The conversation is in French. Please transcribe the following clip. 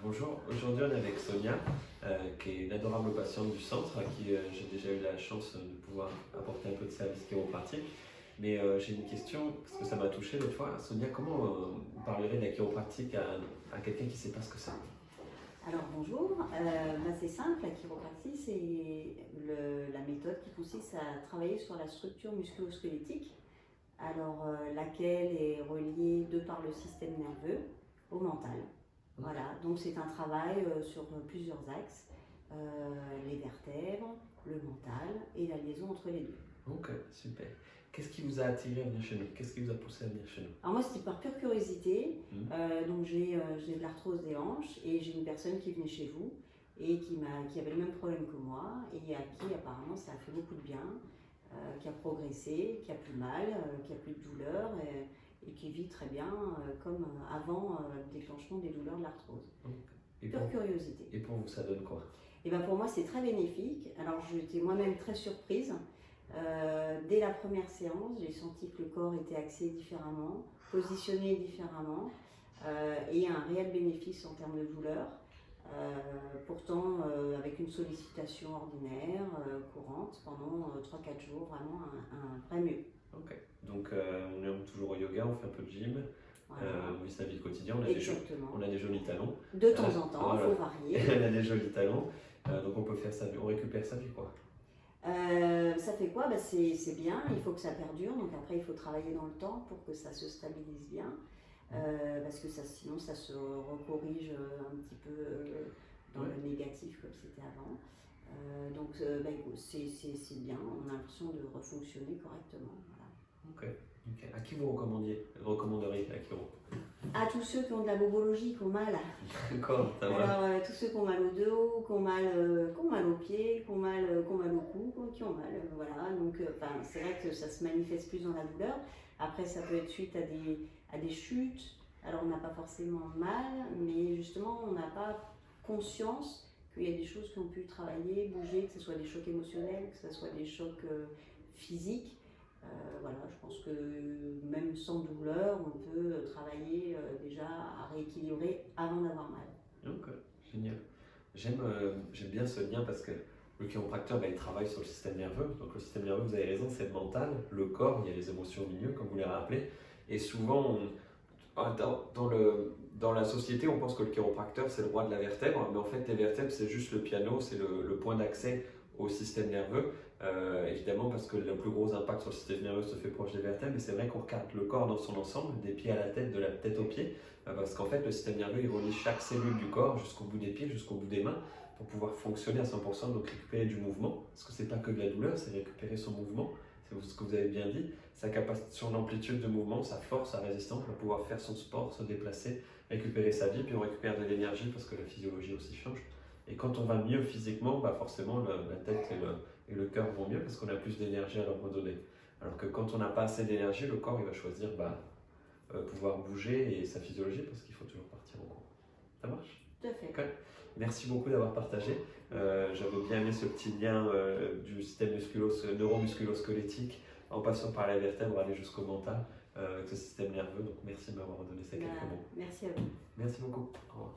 Bonjour, aujourd'hui on est avec Sonia, qui est une adorable patiente du centre, à qui j'ai déjà eu la chance de pouvoir apporter un peu de service chiropratique. Mais j'ai une question, parce que ça m'a touché l'autre fois. Sonia, comment vous parlerez de la chiropratique à quelqu'un qui ne sait pas ce que c'est? Alors bonjour, c'est simple, la chiropratie c'est la méthode qui consiste à travailler sur la structure musculo-squelettique, laquelle est reliée de par le système nerveux au mental. Voilà, donc c'est un travail sur plusieurs axes, les vertèbres, le mental et la liaison entre les deux. Ok, super. Qu'est-ce qui vous a attiré à venir chez nous? Qu'est-ce qui vous a poussé à venir chez nous? Alors moi c'était par pure curiosité, Mhm. donc j'ai de l'arthrose des hanches et j'ai une personne qui venait chez vous et qui avait le même problème que moi et à qui apparemment ça a fait beaucoup de bien, qui a progressé, qui a plus mal, qui a plus de douleur et qui vit très bien comme avant le déclenchement des douleurs de l'arthrose. Ok. Et Pure curiosité. Et pour vous, ça donne quoi? Et ben pour moi c'est très bénéfique. Alors j'étais moi-même très surprise. Dès la première séance, j'ai senti que le corps était axé différemment, positionné différemment et un réel bénéfice en termes de douleur. Pourtant, avec une sollicitation ordinaire, courante, pendant 3-4 jours, vraiment un vrai mieux. Ok, donc on est toujours au yoga, on fait un peu de gym, Voilà. on vit sa vie quotidienne, Exactement. on a des jolis talons. De temps en temps, il Voilà. faut varier. On a des jolis talons, donc on peut faire ça, on récupère sa vie quoi. Ça fait quoi? C'est bien, il faut que ça perdure, donc après il faut travailler dans le temps pour que ça se stabilise bien, parce que sinon ça se recorrige un petit peu dans le négatif comme c'était avant. C'est bien, on a l'impression de refonctionner correctement. Voilà. Ok. À qui vous recommanderiez la chiro? À tous ceux qui ont de la bobologie, qui ont mal. D'accord, ça va. Alors, tous ceux qui ont mal au dos, qui ont mal aux pieds, qui ont mal au cou, qui ont mal, voilà. Donc, c'est vrai que ça se manifeste plus dans la douleur. Après, ça peut être suite à des chutes. Alors, on n'a pas forcément mal, mais justement, on n'a pas conscience qu'il y a des choses qui ont pu travailler, bouger, que ce soit des chocs émotionnels, que ce soit des chocs physiques. Voilà, je pense que même sans douleur, on peut travailler déjà à rééquilibrer avant d'avoir mal. Ok, génial. J'aime bien ce lien parce que le chiropracteur, il travaille sur le système nerveux. Donc le système nerveux, vous avez raison, c'est le mental, le corps, il y a les émotions au milieu, comme vous les rappelez. Et souvent, dans la société, on pense que le chiropracteur, c'est le roi de la vertèbre, mais en fait, les vertèbres, c'est juste le piano, c'est le point d'accès au système nerveux. Évidemment, parce que le plus gros impact sur le système nerveux se fait proche des vertèbres, mais c'est vrai qu'on regarde le corps dans son ensemble, des pieds à la tête, de la tête aux pieds, parce qu'en fait, le système nerveux, il relie chaque cellule du corps jusqu'au bout des pieds, jusqu'au bout des mains, pour pouvoir fonctionner à 100%, donc récupérer du mouvement, parce que c'est pas que de la douleur, c'est récupérer son mouvement. C'est ce que vous avez bien dit, sa capacité, son amplitude de mouvement, sa force, sa résistance pour pouvoir faire son sport, se déplacer, récupérer sa vie, puis on récupère de l'énergie parce que la physiologie aussi change. Et quand on va mieux physiquement, forcément la tête et le cœur vont mieux parce qu'on a plus d'énergie à leur redonner. Alors que quand on n'a pas assez d'énergie, le corps il va choisir pouvoir bouger et sa physiologie parce qu'il faut toujours partir en cours. Ça marche? Tout à fait. Okay. Merci beaucoup d'avoir partagé. J'avais bien aimé ce petit lien du système neuromusculo-squelettique en passant par la vertèbre, aller jusqu'au mental, avec ce système nerveux. Donc merci de m'avoir donné ces quelques mots. Merci à vous. Merci beaucoup. Au revoir.